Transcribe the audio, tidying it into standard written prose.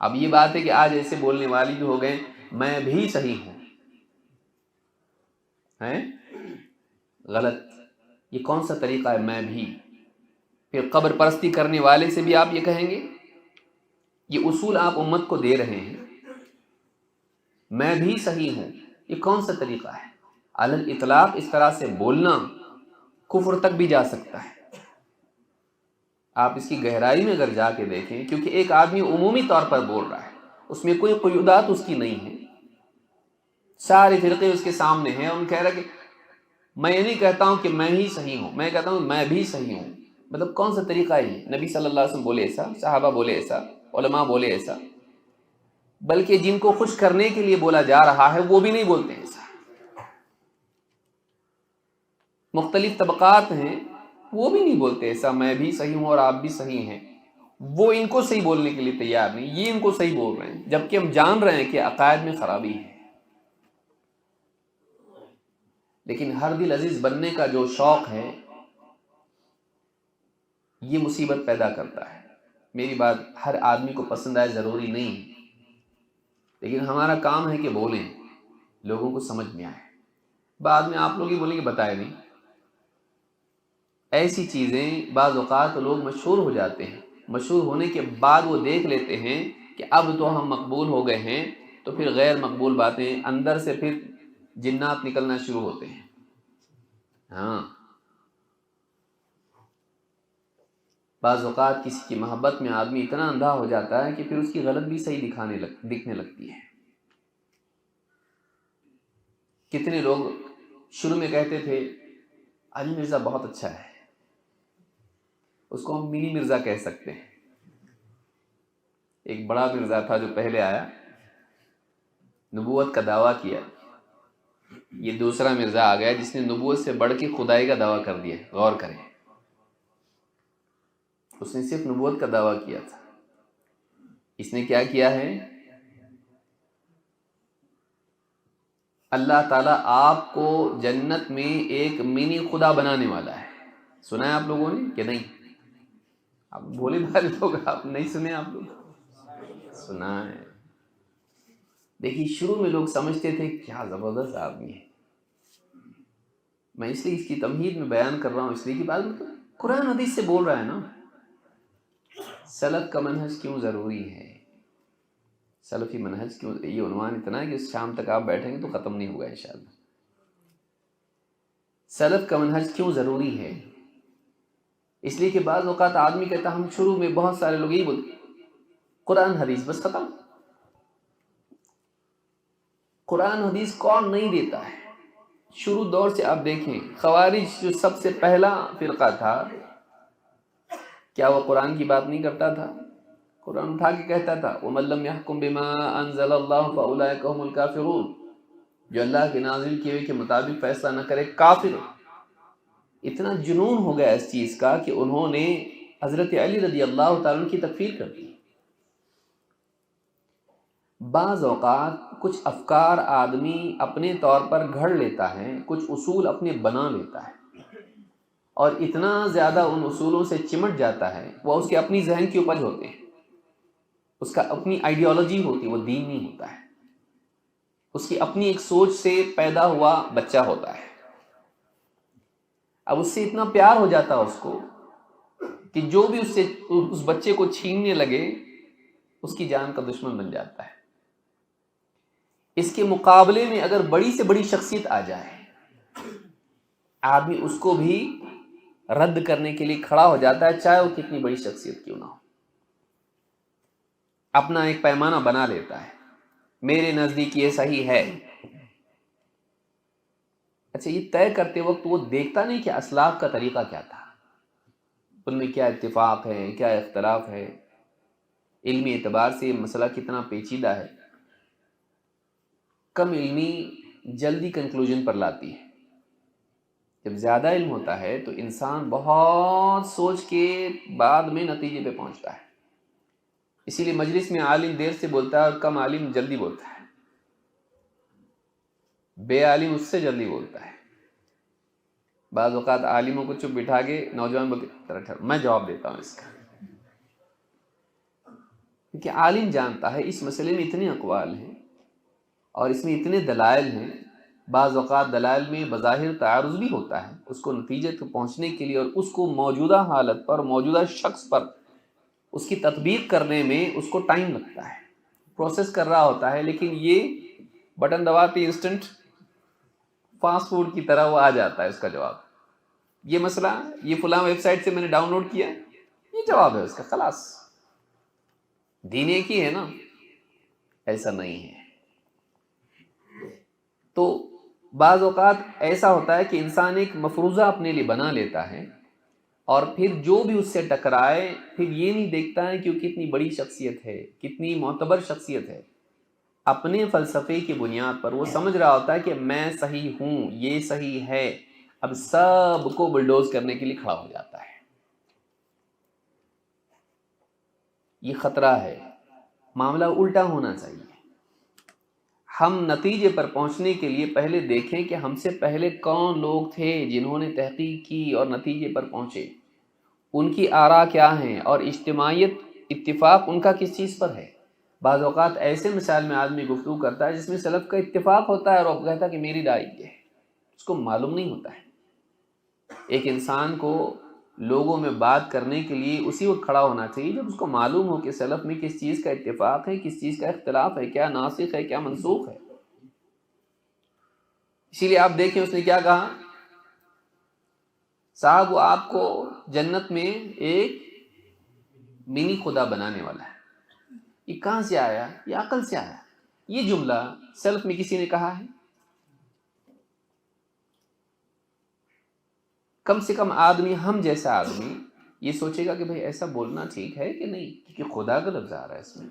اب یہ بات ہے کہ آج ایسے بولنے والی بھی ہو گئے میں بھی صحیح ہوں، ہیں غلط. یہ کون سا طریقہ ہے میں بھی؟ پھر قبر پرستی کرنے والے سے بھی آپ یہ کہیں گے؟ یہ اصول آپ امت کو دے رہے ہیں، میں بھی صحیح ہوں، یہ کون سا طریقہ ہے؟ علی الاطلاق اس طرح سے بولنا کفر تک بھی جا سکتا ہے. آپ اس کی گہرائی میں اگر جا کے دیکھیں، کیونکہ ایک آدمی عمومی طور پر بول رہا ہے، اس میں کوئی قیودات اس کی نہیں ہے، سارے فرقے اس کے سامنے ہیں، اور کہہ رہا کہ میں یہ نہیں کہتا ہوں کہ میں ہی صحیح ہوں، میں کہتا ہوں میں بھی صحیح ہوں. مطلب کون سا طریقہ ہے یہ؟ نبی صلی اللہ علیہ وسلم بولے ایسا، صحابہ بولے ایسا، علماء بولے ایسا، بلکہ جن کو خوش کرنے کے لیے بولا جا رہا ہے وہ بھی نہیں بولتے ایسا. مختلف طبقات ہیں، وہ بھی نہیں بولتے ایسا میں بھی صحیح ہوں اور آپ بھی صحیح ہیں. وہ ان کو صحیح بولنے کے لیے تیار نہیں، یہ ان کو صحیح بول رہے ہیں، جبکہ ہم جان رہے ہیں کہ عقائد میں خرابی ہے. لیکن ہر دل عزیز بننے کا جو شوق ہے یہ مصیبت پیدا کرتا ہے. میری بات ہر آدمی کو پسند آئے ضروری نہیں، لیکن ہمارا کام ہے کہ بولیں، لوگوں کو سمجھ میں آئے. بعد میں آپ لوگ ہی بولیں گے بتائے نہیں. ایسی چیزیں بعض اوقات لوگ مشہور ہو جاتے ہیں، مشہور ہونے کے بعد وہ دیکھ لیتے ہیں کہ اب تو ہم مقبول ہو گئے ہیں، تو پھر غیر مقبول باتیں اندر سے پھر جنات نکلنا شروع ہوتے ہیں. ہاں، بعض اوقات کسی کی محبت میں آدمی اتنا اندھا ہو جاتا ہے کہ پھر اس کی غلط بھی صحیح دکھنے لگتی ہے. کتنے لوگ شروع میں کہتے تھے علی مرزا بہت اچھا ہے، اس کو ہم منی مرزا کہہ سکتے ہیں. ایک بڑا مرزا تھا جو پہلے آیا، نبوت کا دعویٰ کیا. یہ دوسرا مرزا آ گیا جس نے نبوت سے بڑھ کے خدائی کا دعویٰ کر دیا. غور کریں، اس نے صرف نبوت کا دعویٰ کیا تھا، اس نے کیا کیا ہے؟ اللہ تعالیٰ آپ کو جنت میں ایک منی خدا بنانے والا ہے. سنا ہے آپ لوگوں نے کہ نہیں؟ آپ بولے بھارے لوگ، آپ نہیں سنے؟ آپ لوگ سنا ہے. دیکھیے شروع میں لوگ سمجھتے تھے کیا زبردست آدمی ہے. میں اس لیے اس کی تمہید میں بیان کر رہا ہوں، اس لیے کہ بعد میں قرآن حدیث سے بول رہا ہے نا. سلف کا منہج کیوں ضروری ہے؟ سلفی منہج کیوں؟ یہ عنوان اتنا ہے کہ شام تک آپ بیٹھیں گے تو ختم نہیں ہوگا انشاءاللہ. سلف کا منہج کیوں ضروری ہے؟ اس لیے کہ بعض اوقات آدمی کہتا ہم شروع میں بہت سارے لوگ یہی بولتے قرآن حدیث بس ختم. قرآن حدیث کون نہیں دیتا ہے؟ شروع دور سے آپ دیکھیں، خوارج جو سب سے پہلا فرقہ تھا، کیا وہ قرآن کی بات نہیں کرتا تھا؟ قرآن اٹھا کے کہتا تھا وَمَن لَّمْ يَحْكُم بِمَا أَنزَلَ اللَّهُ فَأُولَٰئِكَ هُمُ الْكَافِرُونَ. جو اللہ کے نازل کیے ہوئے کے مطابق فیصلہ نہ کرے کافر. اتنا جنون ہو گیا اس چیز کا کہ انہوں نے حضرت علی رضی اللہ تعالیٰ عنہ کی تکفیر کر دی. بعض اوقات کچھ افکار آدمی اپنے طور پر گھڑ لیتا ہے، کچھ اصول اپنے بنا لیتا ہے، اور اتنا زیادہ ان اصولوں سے چمٹ جاتا ہے، وہ اس کے اپنی ذہن کی اپج ہوتے ہیں، اس کا اپنی آئیڈیالوجی ہوتی ہے، وہ دین نہیں ہوتا ہے، اس کی اپنی ایک سوچ سے پیدا ہوا بچہ ہوتا ہے. اب اس سے اتنا پیار ہو جاتا ہے اس کو کہ جو بھی اس بچے کو چھیننے لگے اس کی جان کا دشمن بن جاتا ہے. اس کے مقابلے میں اگر بڑی سے بڑی شخصیت آ جائے، آدمی اس کو بھی رد کرنے کے لیے کھڑا ہو جاتا ہے، چاہے وہ کتنی بڑی شخصیت کیوں نہ ہو. اپنا ایک پیمانہ بنا لیتا ہے، میرے نزدیک یہ صحیح ہے. اچھا، یہ طے کرتے وقت وہ دیکھتا نہیں کہ اسلاف کا طریقہ کیا تھا، ان میں کیا اتفاق ہے، کیا اختلاف ہے، علمی اعتبار سے یہ مسئلہ کتنا پیچیدہ ہے. کم علمی جلدی کنکلوژن پر لاتی ہے. جب زیادہ علم ہوتا ہے تو انسان بہت سوچ کے بعد میں نتیجے پہ پہنچتا ہے. اسی لیے مجلس میں عالم دیر سے بولتا ہے اور کم عالم جلدی بولتا ہے، بے عالم اس سے جلدی بولتا ہے. بعض اوقات عالموں کو چپ بٹھا کے نوجوان بولتے میں جواب دیتا ہوں اس کا. کیونکہ عالم جانتا ہے اس مسئلے میں اتنے اقوال ہیں اور اس میں اتنے دلائل ہیں، بعض اوقات دلائل میں بظاہر تعارض بھی ہوتا ہے، اس کو نتیجے تک پہنچنے کے لیے اور اس کو موجودہ حالت پر، موجودہ شخص پر اس کی تطبیق کرنے میں اس کو ٹائم لگتا ہے، پروسیس کر رہا ہوتا ہے، لیکن یہ بٹن دباتے انسٹنٹ فاسٹ فوڈ کی طرح وہ آ جاتا ہے اس کا جواب. یہ مسئلہ یہ فلاں ویب سائٹ سے میں نے ڈاؤن لوڈ کیا، یہ جواب ہے اس کا، خلاص. دین ایک ہی ہے نا، ایسا نہیں ہے. تو بعض اوقات ایسا ہوتا ہے کہ انسان ایک مفروضہ اپنے لیے بنا لیتا ہے اور پھر جو بھی اس سے ٹکرائے پھر یہ نہیں دیکھتا ہے کہ وہ کتنی بڑی شخصیت ہے، کتنی معتبر شخصیت ہے. اپنے فلسفے کی بنیاد پر وہ سمجھ رہا ہوتا ہے کہ میں صحیح ہوں، یہ صحیح ہے، اب سب کو بلڈوز کرنے کے لیے کھڑا ہو جاتا ہے. یہ خطرہ ہے. معاملہ الٹا ہونا چاہیے. ہم نتیجے پر پہنچنے کے لیے پہلے دیکھیں کہ ہم سے پہلے کون لوگ تھے جنہوں نے تحقیق کی اور نتیجے پر پہنچے، ان کی آراء کیا ہیں اور اجتماعیت، اتفاق ان کا کس چیز پر ہے. بعض اوقات ایسے مسائل میں آدمی گفتگو کرتا ہے جس میں سلف کا اتفاق ہوتا ہے اور وہ کہتا ہے کہ میری رائے یہ ہے، اس کو معلوم نہیں ہوتا ہے. ایک انسان کو لوگوں میں بات کرنے کے لیے اسی وقت کھڑا ہونا چاہیے جب اس کو معلوم ہو کہ سلف میں کس چیز کا اتفاق ہے، کس چیز کا اختلاف ہے، کیا ناسخ ہے، کیا منسوخ ہے. اسی لیے آپ دیکھیں اس نے کیا کہا، صاحب وہ آپ کو جنت میں ایک منی خدا بنانے والا ہے. یہ کہاں سے آیا؟ یہ عقل سے آیا. یہ جملہ سلف میں کسی نے کہا ہے؟ کم سے کم آدمی، ہم جیسا آدمی یہ سوچے گا کہ بھئی ایسا بولنا ٹھیک ہے کہ نہیں، کیونکہ خدا کا لفظ آ رہا ہے اس میں.